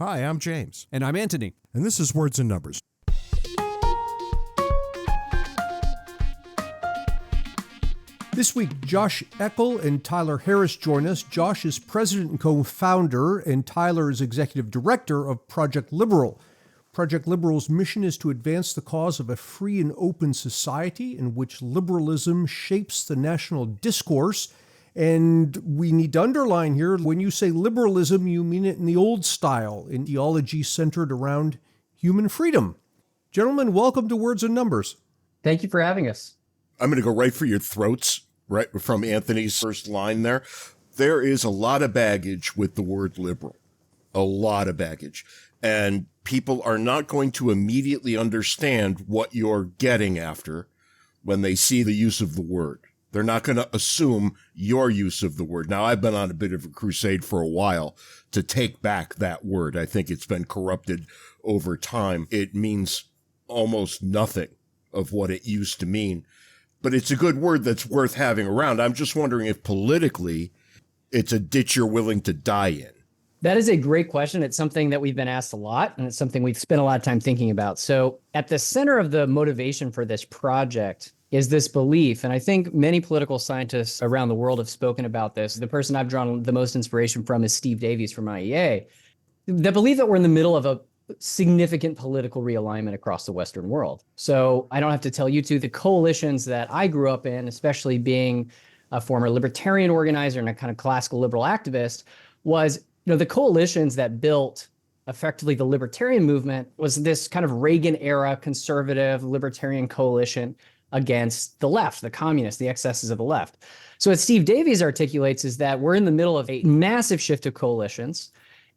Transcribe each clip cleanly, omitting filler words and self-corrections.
Hi, I'm James. And I'm Antony. And this is Words and Numbers. This week, Josh Eckel and Tyler Harris join us. Josh is president and co-founder, and Tyler is executive director of Project Liberal. Project Liberal's mission is to advance the cause of a free and open society in which liberalism shapes the national discourse. And we need to underline here, when you say liberalism, you mean it in the old style, in ideology centered around human freedom. Gentlemen, welcome to Words and Numbers. Thank you for having us. I'm going to go right for your throats, right from Anthony's first line there. There is a lot of baggage with the word liberal, a lot of baggage. And people are not going to immediately understand what you're getting after when they see the use of the word. They're not going to assume your use of the word. Now, I've been on a bit of a crusade for a while to take back that word. I think it's been corrupted over time. It means almost nothing of what it used to mean. But it's a good word that's worth having around. I'm just wondering if politically it's a ditch you're willing to die in. That is a great question. It's something that we've been asked a lot, and it's something we've spent a lot of time thinking about. So at the center of the motivation for this project is this belief, and I think many political scientists around the world have spoken about this. The person I've drawn the most inspiration from is Steve Davies from IEA. The belief that we're in the middle of a significant political realignment across the Western world. So I don't have to tell you two, the coalitions that I grew up in, especially being a former libertarian organizer and a kind of classical liberal activist, was, the coalitions that built effectively the libertarian movement was this kind of Reagan era conservative libertarian coalition against the left, the communists, the excesses of the left. So what Steve Davies articulates is that we're in the middle of a massive shift of coalitions,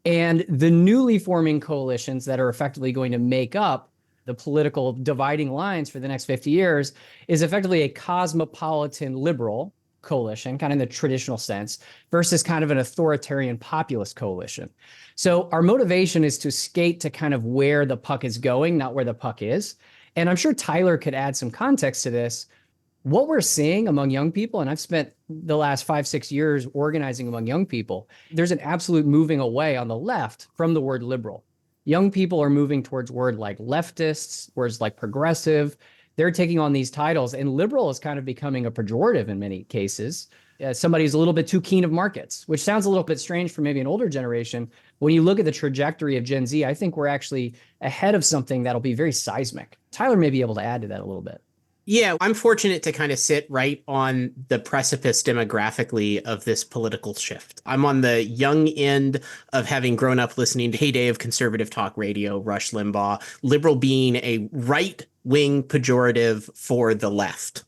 and the newly forming coalitions that are effectively going to make up the political dividing lines for the next 50 years is effectively a cosmopolitan liberal coalition, kind of in the traditional sense, versus kind of an authoritarian populist coalition. So our motivation is to skate to kind of where the puck is going, not where the puck is. And I'm sure Tyler could add some context to this. What we're seeing among young people, and I've spent the last 5-6 years organizing among young people, there's an absolute moving away on the left from the word liberal. Young people are moving towards words like leftists, words like progressive. They're taking on these titles, and liberal is kind of becoming a pejorative in many cases. Somebody who's a little bit too keen of markets, which sounds a little bit strange for maybe an older generation. When you look at the trajectory of Gen Z, I think we're actually ahead of something that'll be very seismic. Tyler may be able to add to that a little bit. Yeah, I'm fortunate to kind of sit right on the precipice demographically of this political shift. I'm on the young end of having grown up listening to heyday of conservative talk radio, Rush Limbaugh, liberal being a right-wing pejorative for the left.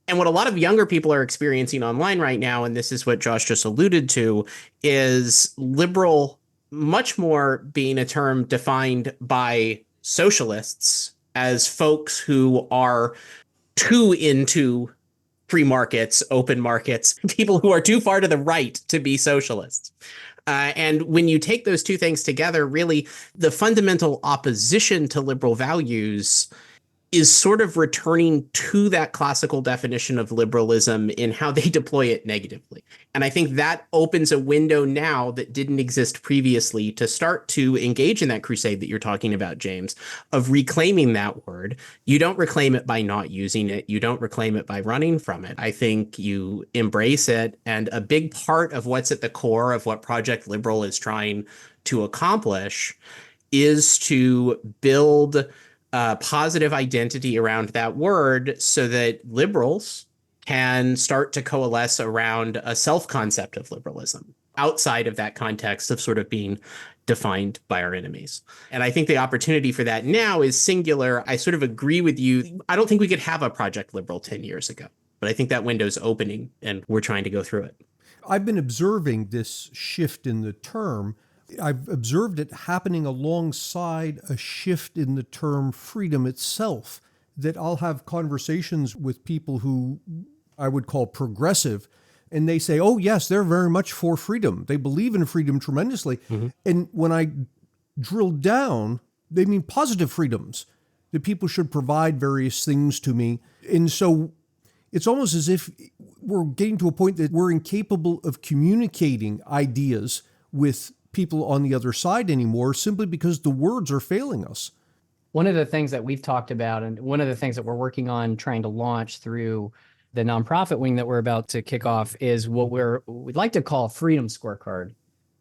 And what a lot of younger people are experiencing online right now, and this is what Josh just alluded to, is liberal much more being a term defined by socialists as folks who are too into free markets, open markets, people who are too far to the right to be socialists. And when you take those two things together, really, the fundamental opposition to liberal values is sort of returning to that classical definition of liberalism in how they deploy it negatively. And I think that opens a window now that didn't exist previously to start to engage in that crusade that you're talking about, James, of reclaiming that word. You don't reclaim it by not using it. You don't reclaim it by running from it. I think you embrace it. And a big part of what's at the core of what Project Liberal is trying to accomplish is to build positive identity around that word so that liberals can start to coalesce around a self-concept of liberalism outside of that context of sort of being defined by our enemies. And I think the opportunity for that now is singular. I sort of agree with you. I don't think we could have a Project Liberal 10 years ago, but I think that window's opening and we're trying to go through it. I've been observing this shift in the term. I've observed it happening alongside a shift in the term freedom itself, that I'll have conversations with people who I would call progressive, and they say, oh, yes, they're very much for freedom. They believe in freedom tremendously. Mm-hmm. And when I drill down, they mean positive freedoms, that people should provide various things to me. And so it's almost as if we're getting to a point that we're incapable of communicating ideas with people on the other side anymore simply because the words are failing us. One of the things that we've talked about, and one of the things that we're working on trying to launch through the nonprofit wing that we're about to kick off, is what we'd like to call a freedom scorecard.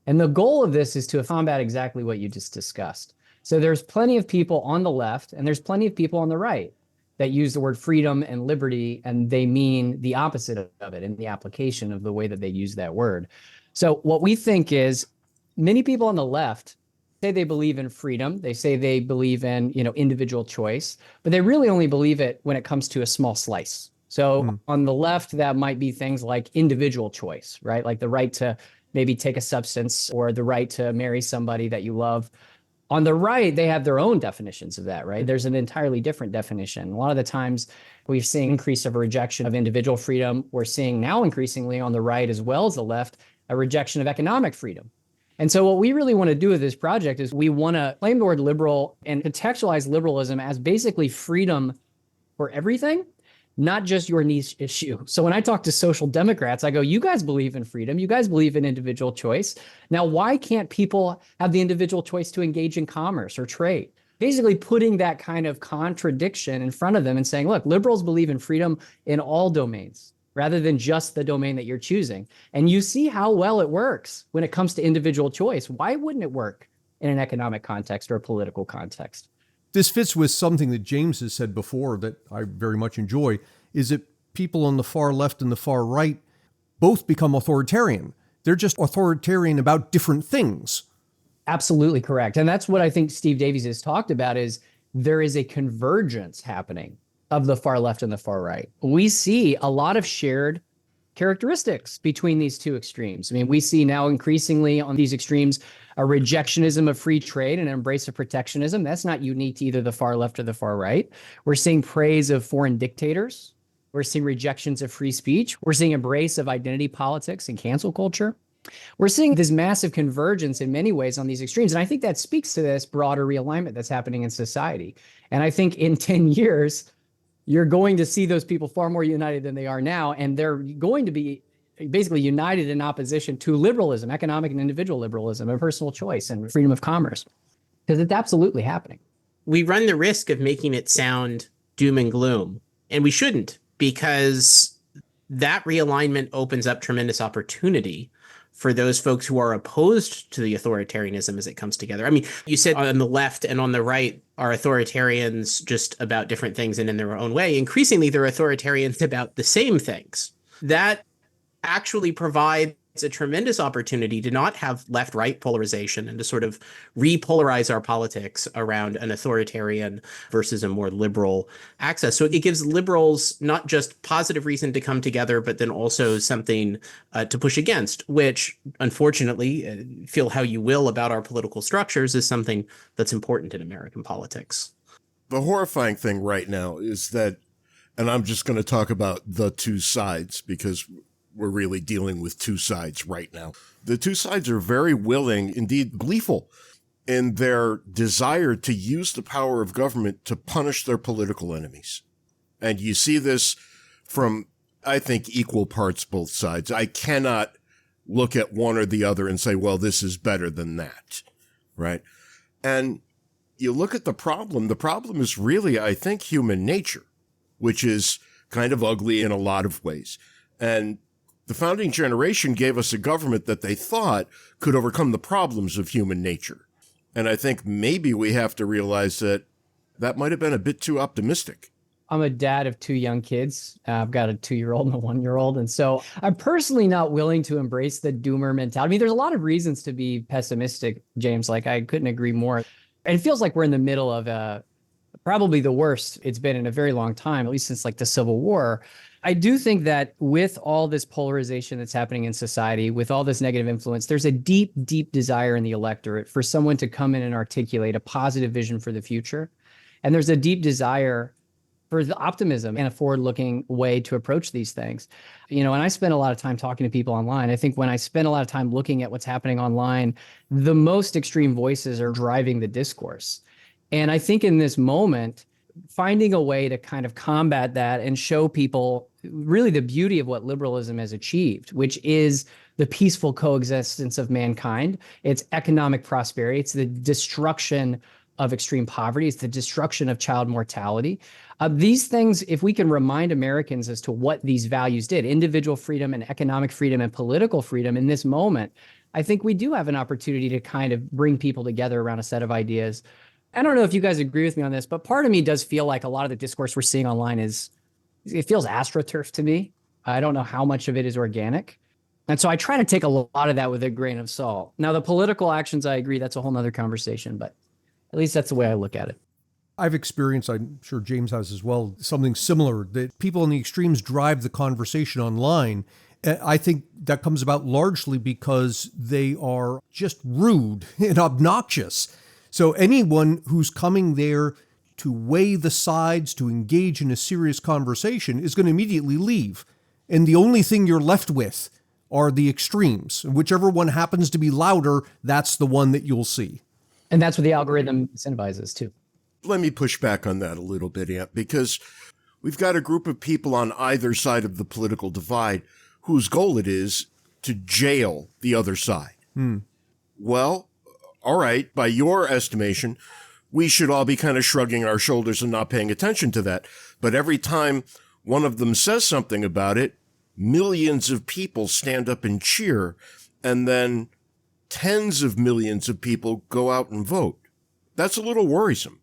And the goal of this is to combat exactly what you just discussed. So there's plenty of people on the left and there's plenty of people on the right that use the word freedom and liberty, and they mean the opposite of it in the application of the way that they use that word. So what we think is, many people on the left say they believe in freedom. They say they believe in, individual choice, but they really only believe it when it comes to a small slice. So on the left, that might be things like individual choice, right? Like the right to maybe take a substance or the right to marry somebody that you love. On the right, they have their own definitions of that, right? There's an entirely different definition. A lot of the times we're seeing increase of a rejection of individual freedom. We're seeing now increasingly on the right as well as the left, a rejection of economic freedom. And so what we really want to do with this project is we want to claim the word liberal and contextualize liberalism as basically freedom for everything, not just your niche issue. So when I talk to social democrats, I go, you guys believe in freedom. You guys believe in individual choice. Now, why can't people have the individual choice to engage in commerce or trade? Basically putting that kind of contradiction in front of them and saying, look, liberals believe in freedom in all domains rather than just the domain that you're choosing. And you see how well it works when it comes to individual choice. Why wouldn't it work in an economic context or a political context? This fits with something that James has said before that I very much enjoy, is that people on the far left and the far right both become authoritarian. They're just authoritarian about different things. Absolutely correct. And that's what I think Steve Davies has talked about, is there is a convergence happening of the far left and the far right. We see a lot of shared characteristics between these two extremes. I mean, we see now increasingly on these extremes a rejectionism of free trade and an embrace of protectionism. That's not unique to either the far left or the far right. We're seeing praise of foreign dictators. We're seeing rejections of free speech. We're seeing embrace of identity politics and cancel culture. We're seeing this massive convergence in many ways on these extremes. And I think that speaks to this broader realignment that's happening in society. And I think in 10 years, you're going to see those people far more united than they are now. And they're going to be basically united in opposition to liberalism, economic and individual liberalism, and personal choice and freedom of commerce, because it's absolutely happening. We run the risk of making it sound doom and gloom, and we shouldn't, because that realignment opens up tremendous opportunity for those folks who are opposed to the authoritarianism as it comes together. I mean, you said on the left and on the right are authoritarians just about different things and in their own way. Increasingly, they're authoritarians about the same things. That actually provides a tremendous opportunity to not have left-right polarization and to sort of repolarize our politics around an authoritarian versus a more liberal access. So it gives liberals not just positive reason to come together, but then also something to push against, which unfortunately, feel how you will about our political structures, is something that's important in American politics. The horrifying thing right now is that, and I'm just going to talk about the two sides because we're really dealing with two sides right now. The two sides are very willing, indeed gleeful, in their desire to use the power of government to punish their political enemies. And you see this from, I think, equal parts both sides. I cannot look at one or the other and say, well, this is better than that, right? And you look at the problem is really, I think, human nature, which is kind of ugly in a lot of ways. And the founding generation gave us a government that they thought could overcome the problems of human nature. And I think maybe we have to realize that that might have been a bit too optimistic. I'm a dad of two young kids. I've got a 2-year-old and a 1-year-old. And so I'm personally not willing to embrace the doomer mentality. I mean, there's a lot of reasons to be pessimistic, James. Like, I couldn't agree more. And it feels like we're in the middle of probably the worst it's been in a very long time, at least since like the Civil War. I do think that with all this polarization that's happening in society, with all this negative influence, there's a deep, deep desire in the electorate for someone to come in and articulate a positive vision for the future. And there's a deep desire for the optimism and a forward-looking way to approach these things. And I spend a lot of time talking to people online. I think when I spend a lot of time looking at what's happening online, the most extreme voices are driving the discourse. And I think in this moment, finding a way to kind of combat that and show people really the beauty of what liberalism has achieved, which is the peaceful coexistence of mankind. It's economic prosperity. It's the destruction of extreme poverty. It's the destruction of child mortality. These things, if we can remind Americans as to what these values did, individual freedom and economic freedom and political freedom in this moment, I think we do have an opportunity to kind of bring people together around a set of ideas. I don't know if you guys agree with me on this, but part of me does feel like a lot of the discourse we're seeing online it feels astroturf to me. I don't know how much of it is organic. And so I try to take a lot of that with a grain of salt. Now, the political actions, I agree, that's a whole nother conversation, but at least that's the way I look at it. I've experienced, I'm sure James has as well, something similar, that people in the extremes drive the conversation online. I think that comes about largely because they are just rude and obnoxious. So anyone who's coming there to weigh the sides, to engage in a serious conversation, is going to immediately leave. And the only thing you're left with are the extremes. Whichever one happens to be louder, that's the one that you'll see. And that's what the algorithm incentivizes too. Let me push back on that a little bit, Ant, because we've got a group of people on either side of the political divide whose goal it is to jail the other side. Well, all right, by your estimation, we should all be kind of shrugging our shoulders and not paying attention to that. But every time one of them says something about it, millions of people stand up and cheer, and then tens of millions of people go out and vote. That's a little worrisome.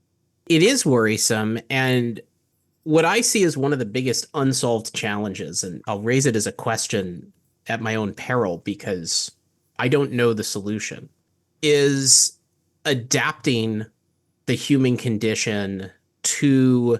It is worrisome. And what I see as one of the biggest unsolved challenges, and I'll raise it as a question at my own peril because I don't know the solution, is adapting the human condition to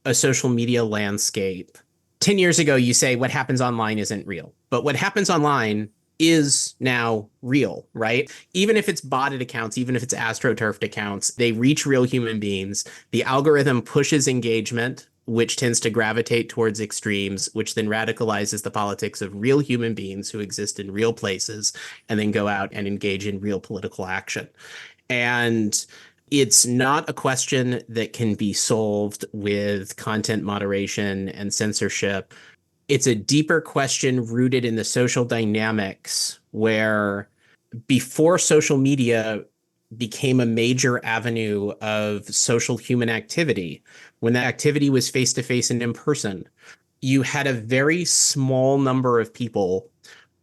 a social media landscape. 10 years ago, you say what happens online isn't real, but what happens online is now real, right? Even if it's botted accounts, even if it's astroturfed accounts, they reach real human beings. The algorithm pushes engagement, which tends to gravitate towards extremes, which then radicalizes the politics of real human beings who exist in real places and then go out and engage in real political action. And it's not a question that can be solved with content moderation and censorship. It's a deeper question rooted in the social dynamics where before social media became a major avenue of social human activity, when that activity was face-to-face and in person, you had a very small number of people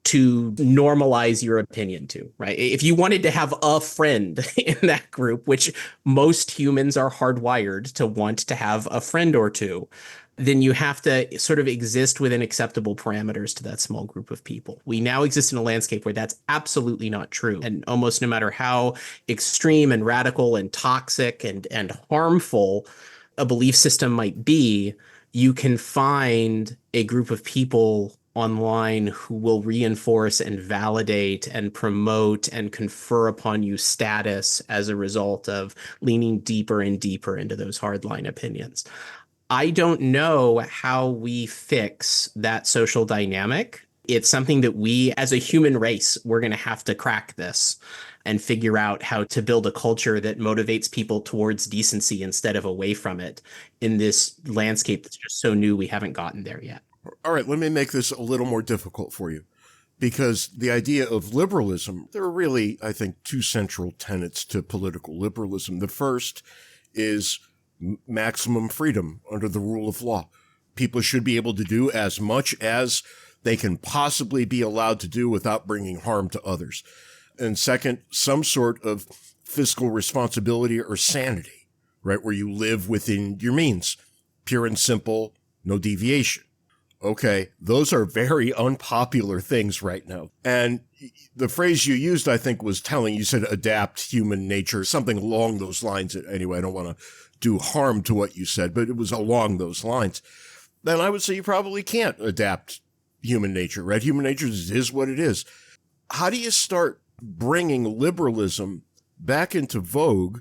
to normalize your opinion to, right? If you wanted to have a friend in that group, which most humans are hardwired to want to have a friend or two, then you have to sort of exist within acceptable parameters to that small group of people. We now exist in a landscape where that's absolutely not true. And almost no matter how extreme and radical and toxic and harmful a belief system might be, you can find a group of people online who will reinforce and validate and promote and confer upon you status as a result of leaning deeper and deeper into those hardline opinions. I don't know how we fix that social dynamic. It's something that we, as a human race, we're going to have to crack this and figure out how to build a culture that motivates people towards decency instead of away from it in this landscape that's just so new we haven't gotten there yet. All right, let me make this a little more difficult for you, because the idea of liberalism, there are really, I think, two central tenets to political liberalism. The first is maximum freedom under the rule of law. People should be able to do as much as they can possibly be allowed to do without bringing harm to others. And second, some sort of fiscal responsibility or sanity, right, where you live within your means, pure and simple, no deviation. Okay, those are very unpopular things right now. And the phrase you used, I think, was telling. You said adapt human nature, something along those lines. Anyway, I don't want to do harm to what you said, but it was along those lines. Then I would say you probably can't adapt human nature, right? Human nature is what it is. How do you start bringing liberalism back into vogue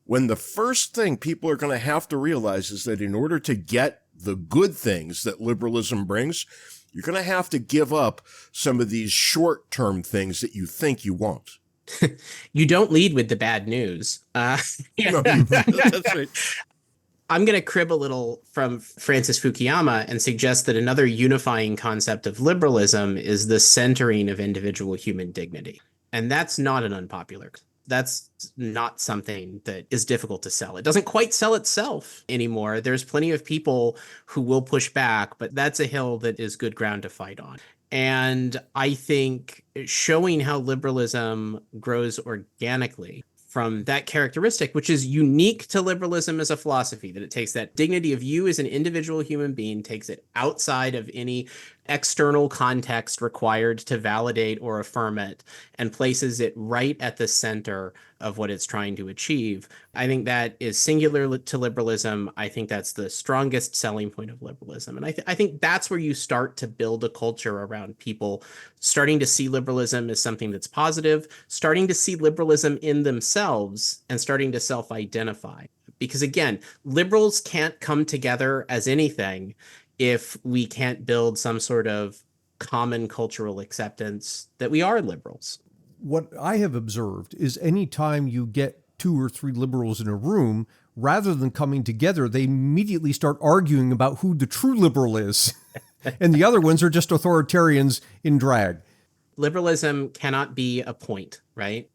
when the first thing people are going to have to realize is that in order to get the good things that liberalism brings, you're going to have to give up some of these short-term things that you think you want. You don't lead with the bad news. No, that's right. I'm going to crib a little from Francis Fukuyama and suggest that another unifying concept of liberalism is the centering of individual human dignity. And that's not an unpopular. That's not something that is difficult to sell. It doesn't quite sell itself anymore. There's plenty of people who will push back, but that's a hill that is good ground to fight on. And I think showing how liberalism grows organically from that characteristic, which is unique to liberalism as a philosophy, that it takes that dignity of you as an individual human being, takes it outside of any external context required to validate or affirm it, and places it right at the center of what it's trying to achieve. I think that is singular to liberalism. I think that's the strongest selling point of liberalism. And I think that's where you start to build a culture around people starting to see liberalism as something that's positive, starting to see liberalism in themselves, and starting to self-identify. Because again, liberals can't come together as anything if we can't build some sort of common cultural acceptance that we are liberals. What I have observed is any time you get 2 or 3 liberals in a room, rather than coming together, they immediately start arguing about who the true liberal is. And the other ones are just authoritarians in drag. Liberalism cannot be a point, right?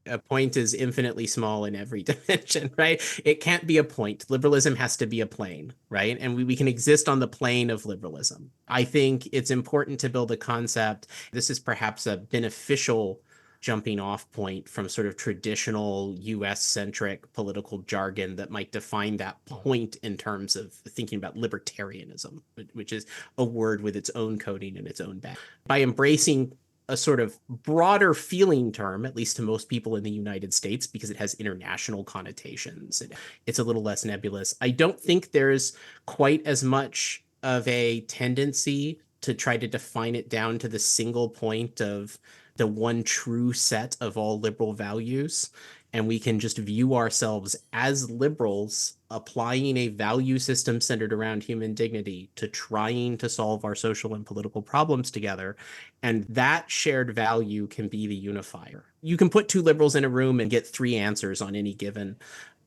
A point is infinitely small in every dimension, right? It can't be a point. Liberalism has to be a plane, right? And we can exist on the plane of liberalism. I think it's important to build a concept. This is perhaps a beneficial jumping off point from sort of traditional US-centric political jargon that might define that point in terms of thinking about libertarianism, which is a word with its own coding and its own bag. By embracing a sort of broader feeling term, at least to most people in the United States, because it has international connotations. It's a little less nebulous. I don't think there's quite as much of a tendency to try to define it down to the single point of the one true set of all liberal values. And we can just view ourselves as liberals applying a value system centered around human dignity to trying to solve our social and political problems together. And that shared value can be the unifier. You can put 2 liberals in a room and get 3 answers on any given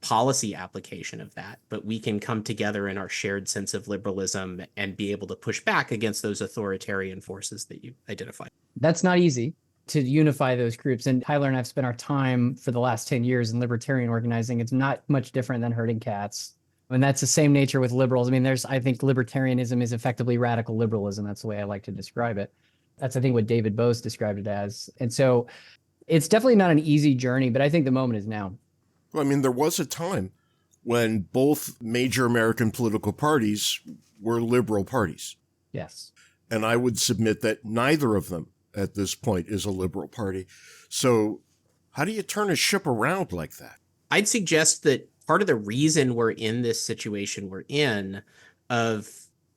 policy application of that, but we can come together in our shared sense of liberalism and be able to push back against those authoritarian forces that you identified. That's not easy to unify those groups. And Tyler and I've spent our time for the last 10 years in libertarian organizing. It's not much different than herding cats. And that's the same nature with liberals. I mean, I think libertarianism is effectively radical liberalism. That's the way I like to describe it. That's, I think, what David Bose described it as. And so it's definitely not an easy journey, but I think the moment is now. Well, I mean, there was a time when both major American political parties were liberal parties. Yes. And I would submit that neither of them at this point is a liberal party. So how do you turn a ship around like that? I'd suggest that part of the reason we're in this situation we're in of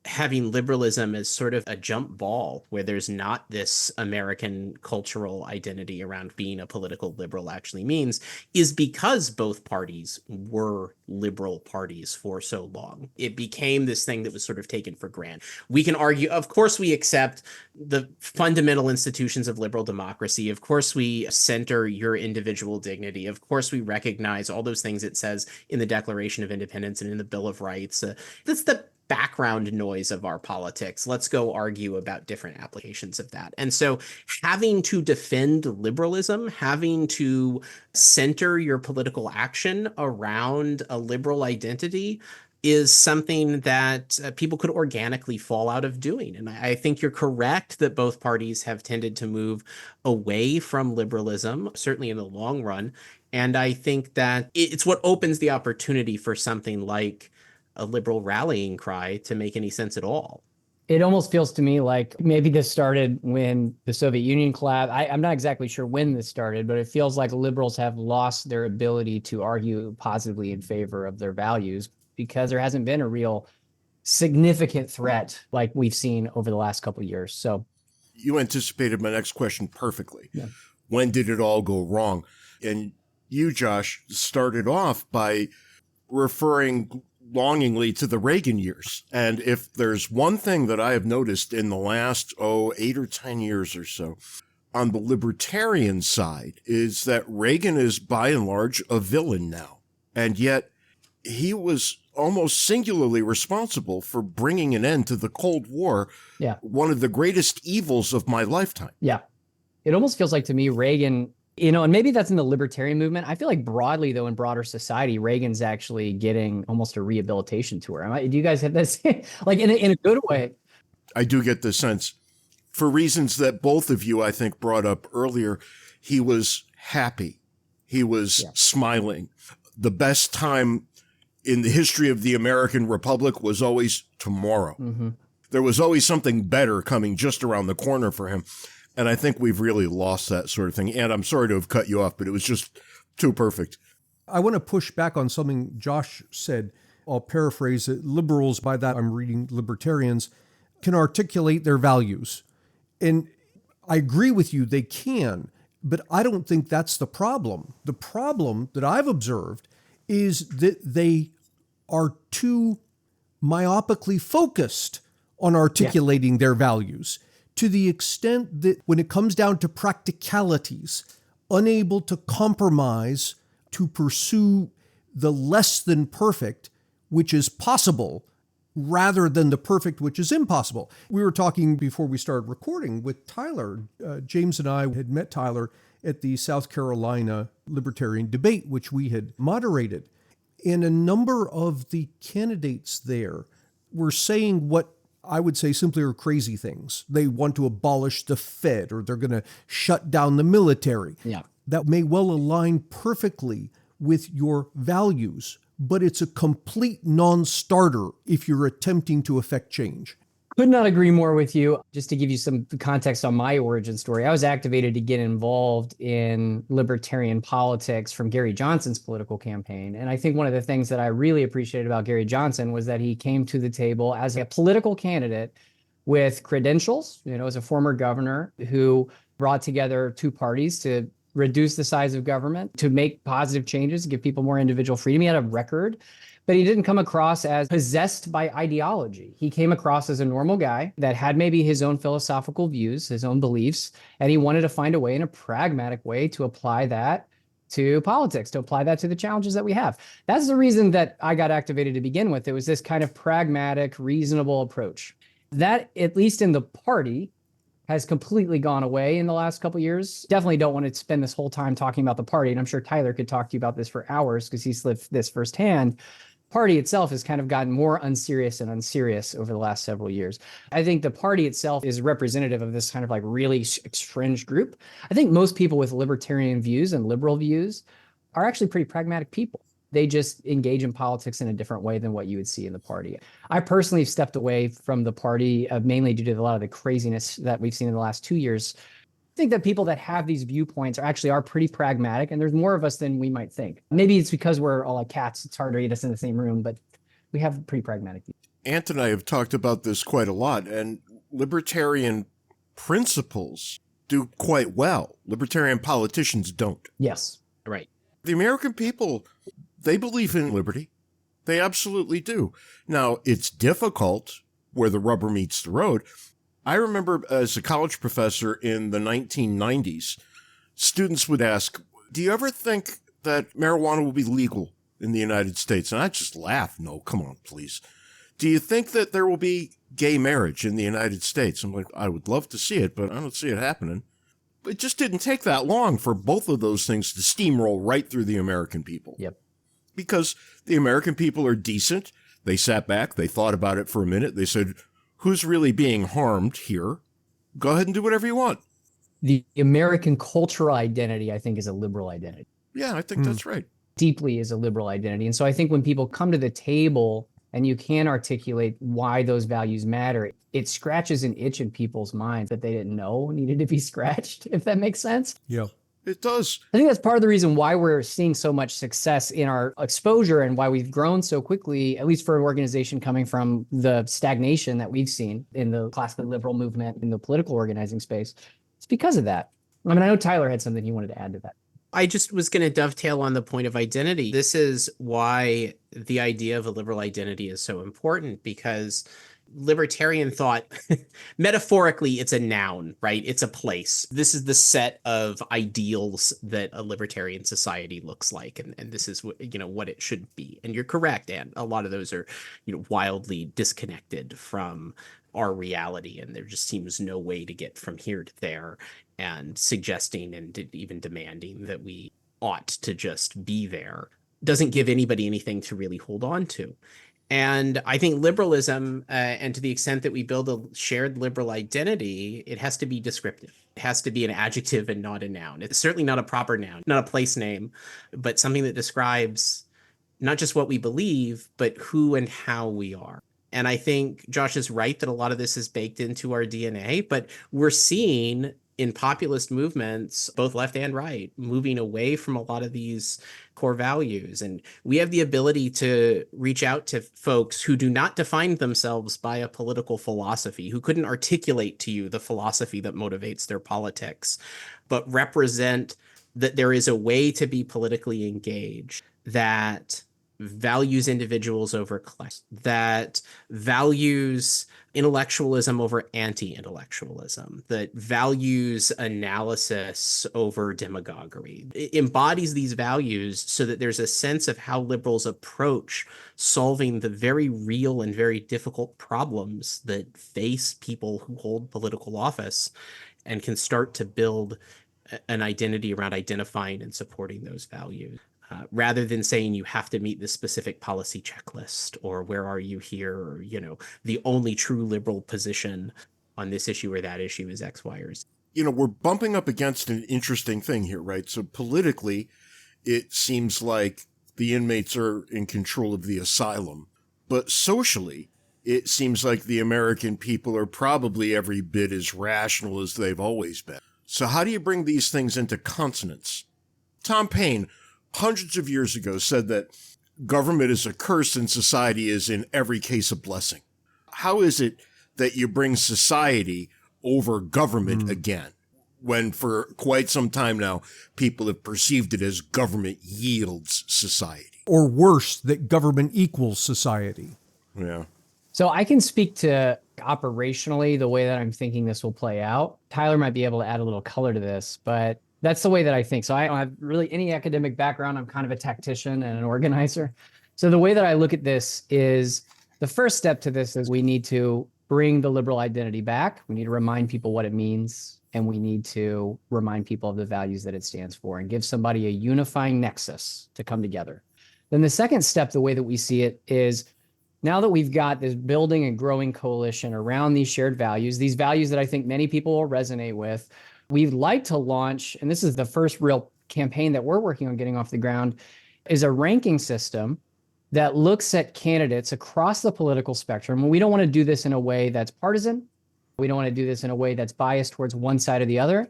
having liberalism as sort of a jump ball where there's not this American cultural identity around being a political liberal actually means is because both parties were liberal parties for so long. It became this thing that was sort of taken for granted. We can argue, of course, we accept the fundamental institutions of liberal democracy. Of course, we center your individual dignity. Of course, we recognize all those things it says in the Declaration of Independence and in the Bill of Rights. That's the background noise of our politics. Let's go argue about different applications of that. And so having to defend liberalism, having to center your political action around a liberal identity is something that people could organically fall out of doing. And I think you're correct that both parties have tended to move away from liberalism, certainly in the long run. And I think that it's what opens the opportunity for something like a liberal rallying cry to make any sense at all. It almost feels to me like maybe this started when the Soviet Union collapsed. I'm not exactly sure when this started, but it feels like liberals have lost their ability to argue positively in favor of their values because there hasn't been a real significant threat like we've seen over the last couple of years. So you anticipated my next question perfectly. Yeah. When did it all go wrong? And you, Josh, started off by referring longingly to the Reagan years. And if there's one thing that I have noticed in the last, 8 or 10 years or so, on the libertarian side, is that Reagan is by and large a villain now. And yet he was almost singularly responsible for bringing an end to the Cold War, Yeah. one of the greatest evils of my lifetime. Yeah. It almost feels like to me, Reagan, and maybe that's in the libertarian movement. I feel like broadly, though, in broader society, Reagan's actually getting almost a rehabilitation tour. Do you guys have this like in a good way? I do get the sense, for reasons that both of you, I think, brought up earlier, he was happy. He was smiling. The best time in the history of the American Republic was always tomorrow. Mm-hmm. There was always something better coming just around the corner for him. And I think we've really lost that sort of thing. And I'm sorry to have cut you off, but it was just too perfect. I want to push back on something Josh said. I'll paraphrase it. Liberals, by that I'm reading libertarians, can articulate their values. And I agree with you, they can, but I don't think that's the problem. The problem that I've observed is that they are too myopically focused on articulating their values, to the extent that when it comes down to practicalities, unable to compromise to pursue the less than perfect, which is possible, rather than the perfect, which is impossible. We were talking before we started recording with Tyler. James and I had met Tyler at the South Carolina Libertarian debate, which we had moderated. And a number of the candidates there were saying what I would say simply are crazy things. They want to abolish the Fed, or they're going to shut down the military. Yeah. That may well align perfectly with your values, but it's a complete non-starter if you're attempting to affect change. Could not agree more with you. Just to give you some context on my origin story, I was activated to get involved in libertarian politics from Gary Johnson's political campaign. And I think one of the things that I really appreciated about Gary Johnson was that he came to the table as a political candidate with credentials, as a former governor who brought together two parties to reduce the size of government, to make positive changes, give people more individual freedom. He had a record, but he didn't come across as possessed by ideology. He came across as a normal guy that had maybe his own philosophical views, his own beliefs, and he wanted to find a way, in a pragmatic way, to apply that to politics, to apply that to the challenges that we have. That's the reason that I got activated to begin with. It was this kind of pragmatic, reasonable approach. That, at least in the party, has completely gone away in the last couple of years. Definitely don't want to spend this whole time talking about the party. And I'm sure Tyler could talk to you about this for hours because he's lived this firsthand. Party itself has kind of gotten more unserious and unserious over the last several years. I think the party itself is representative of this kind of like really fringe group. I think most people with libertarian views and liberal views are actually pretty pragmatic people. They just engage in politics in a different way than what you would see in the party. I personally stepped away from the party mainly due to a lot of the craziness that we've seen in the last 2 years. I think that people that have these viewpoints are pretty pragmatic, and there's more of us than we might think. Maybe it's because we're all like cats. It's hard to eat us in the same room, but we have pretty pragmatic views. Ant and I have talked about this quite a lot, and libertarian principles do quite well. Libertarian politicians don't. Yes. Right. The American people, they believe in liberty. They absolutely do. Now, it's difficult where the rubber meets the road. I remember as a college professor in the 1990s, students would ask, do you ever think that marijuana will be legal in the United States? And I'd just laugh. No, come on, please. Do you think that there will be gay marriage in the United States? I'm like, I would love to see it, but I don't see it happening. It just didn't take that long for both of those things to steamroll right through the American people. Yep. Because the American people are decent. They sat back. They thought about it for a minute. They said, who's really being harmed here? Go ahead and do whatever you want. The American cultural identity, I think, is a liberal identity. Yeah, I think that's right. Deeply is a liberal identity. And so I think when people come to the table and you can articulate why those values matter, it scratches an itch in people's minds that they didn't know needed to be scratched, if that makes sense. Yeah. It does. I think that's part of the reason why we're seeing so much success in our exposure and why we've grown so quickly, at least for an organization coming from the stagnation that we've seen in the classically liberal movement in the political organizing space. It's because of that. I mean, I know Tyler had something he wanted to add to that. I just was going to dovetail on the point of identity. This is why the idea of a liberal identity is so important, because libertarian thought, metaphorically, it's a noun, right? It's a place. This is the set of ideals that a libertarian society looks like. And this is what it should be. And you're correct, and a lot of those are, wildly disconnected from our reality. And there just seems no way to get from here to there, and suggesting and even demanding that we ought to just be there doesn't give anybody anything to really hold on to. And I think liberalism, and to the extent that we build a shared liberal identity, it has to be descriptive. It has to be an adjective and not a noun. It's certainly not a proper noun, not a place name, but something that describes not just what we believe, but who and how we are. And I think Josh is right that a lot of this is baked into our DNA, but we're seeing in populist movements, both left and right, moving away from a lot of these core values. And we have the ability to reach out to folks who do not define themselves by a political philosophy, who couldn't articulate to you the philosophy that motivates their politics, but represent that there is a way to be politically engaged that values individuals over class, that values intellectualism over anti-intellectualism, that values analysis over demagoguery. It embodies these values so that there's a sense of how liberals approach solving the very real and very difficult problems that face people who hold political office, and can start to build an identity around identifying and supporting those values. Rather than saying you have to meet this specific policy checklist, or where are you here, or, the only true liberal position on this issue or that issue is X, Y, or Z. We're bumping up against an interesting thing here, right? So politically, it seems like the inmates are in control of the asylum, but socially, it seems like the American people are probably every bit as rational as they've always been. So how do you bring these things into consonance? Tom Paine, hundreds of years ago, said that government is a curse and society is in every case a blessing. How is it that you bring society over government again, when for quite some time now, people have perceived it as government yields society? Or worse, that government equals society. Yeah. So I can speak to operationally the way that I'm thinking this will play out. Tyler might be able to add a little color to this, but that's the way that I think. So I don't have really any academic background. I'm kind of a tactician and an organizer. So the way that I look at this is, the first step to this is we need to bring the liberal identity back. We need to remind people what it means, and we need to remind people of the values that it stands for, and give somebody a unifying nexus to come together. Then the second step, the way that we see it, is now that we've got this building and growing coalition around these shared values, these values that I think many people will resonate with, we'd like to launch, and this is the first real campaign that we're working on getting off the ground, is a ranking system that looks at candidates across the political spectrum. We don't want to do this in a way that's partisan. We don't want to do this in a way that's biased towards one side or the other.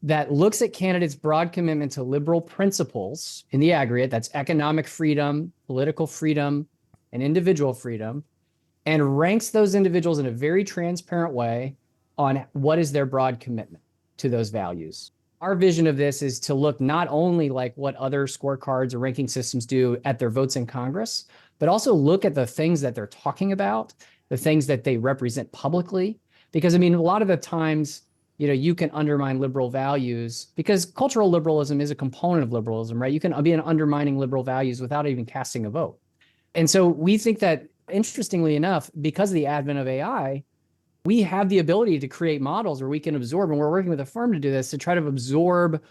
That looks at candidates' broad commitment to liberal principles in the aggregate, that's economic freedom, political freedom, and individual freedom, and ranks those individuals in a very transparent way on what is their broad commitment to those values. Our vision of this is to look not only like what other scorecards or ranking systems do at their votes in Congress, but also look at the things that they're talking about, the things that they represent publicly. Because a lot of the times, you can undermine liberal values, because cultural liberalism is a component of liberalism, right? You can be undermining liberal values without even casting a vote. And so we think that, interestingly enough, because of the advent of AI, we have the ability to create models where we can absorb, and we're working with a firm to do this, to try to absorb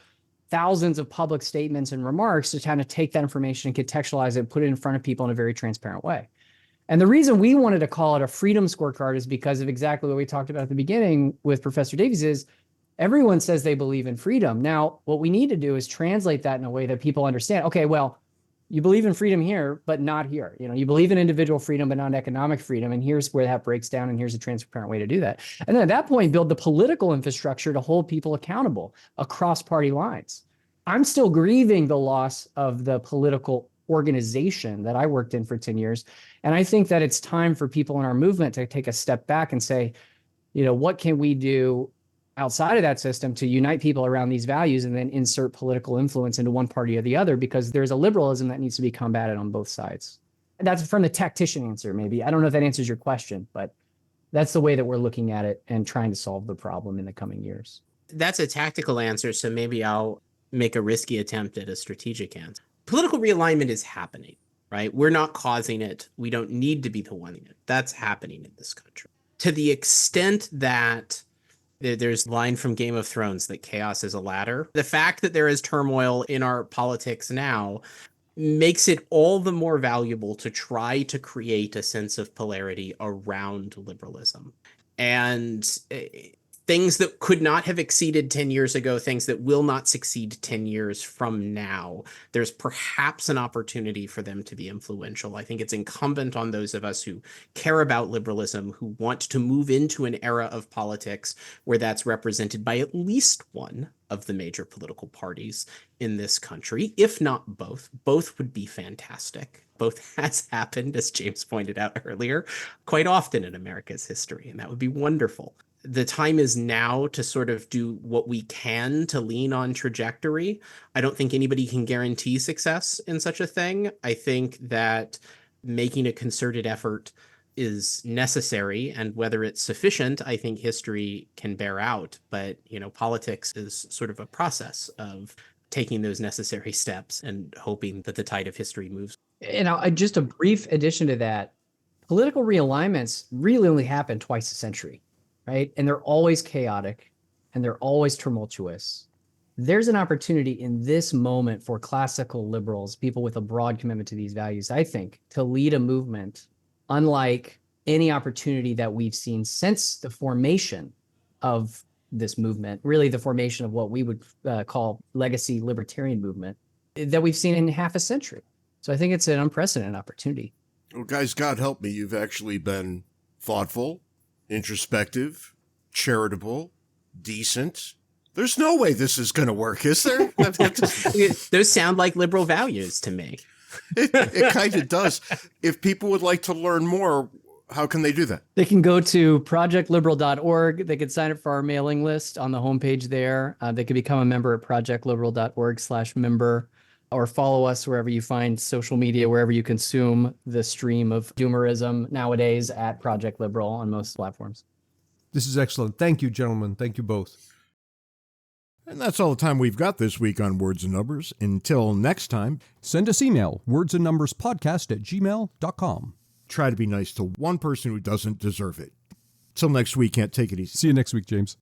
thousands of public statements and remarks to kind of take that information and contextualize it and put it in front of people in a very transparent way. And the reason we wanted to call it a freedom scorecard is because of exactly what we talked about at the beginning with Professor Davies. Is everyone says they believe in freedom. Now, what we need to do is translate that in a way that people understand. Okay, well, you believe in freedom here, but not here. You believe in individual freedom, but not economic freedom. And here's where that breaks down. And here's a transparent way to do that. And then at that point, build the political infrastructure to hold people accountable across party lines. I'm still grieving the loss of the political organization that I worked in for 10 years. And I think that it's time for people in our movement to take a step back and say, what can we do outside of that system to unite people around these values, and then insert political influence into one party or the other, because there's a liberalism that needs to be combated on both sides. And that's from the tactician answer, maybe. I don't know if that answers your question, but That's the way that we're looking at it and trying to solve the problem in the coming years. That's a tactical answer, so maybe I'll make a risky attempt at a strategic answer. Political realignment is happening, right? We're not causing it. We don't need to be the one in it. That's happening in this country. To the extent that there's a line from Game of Thrones that chaos is a ladder, the fact that there is turmoil in our politics now makes it all the more valuable to try to create a sense of polarity around liberalism. And things that could not have exceeded 10 years ago, things that will not succeed 10 years from now, there's perhaps an opportunity for them to be influential. I think it's incumbent on those of us who care about liberalism, who want to move into an era of politics where that's represented by at least one of the major political parties in this country, if not both. Both would be fantastic. Both has happened, as James pointed out earlier, quite often in America's history, and that would be wonderful. The time is now to sort of do what we can to lean on trajectory. I don't think anybody can guarantee success in such a thing. I think that making a concerted effort is necessary, and whether it's sufficient, I think history can bear out. But, politics is sort of a process of taking those necessary steps and hoping that the tide of history moves. And just a brief addition to that, political realignments really only happen twice a century. Right? And they're always chaotic and they're always tumultuous. There's an opportunity in this moment for classical liberals, people with a broad commitment to these values, I think, to lead a movement unlike any opportunity that we've seen since the formation of this movement, really the formation of what we would call legacy libertarian movement that we've seen in half a century. So I think it's an unprecedented opportunity. Well, guys, God help me, you've actually been thoughtful, introspective, charitable, decent. There's no way this is going to work, is there? Those sound like liberal values to me. It kind of does. If people would like to learn more, how can they do that? They can go to projectliberal.org. They can sign up for our mailing list on the homepage there. They can become a member at projectliberal.org/member, or follow us wherever you find social media, wherever you consume the stream of doomerism nowadays at Project Liberal on most platforms. This is excellent. Thank you, gentlemen. Thank you both. And that's all the time we've got this week on Words and Numbers. Until next time, send us email, wordsandnumberspodcast@gmail.com. Try to be nice to one person who doesn't deserve it. Till next week, can't take it easy. See you next week, James.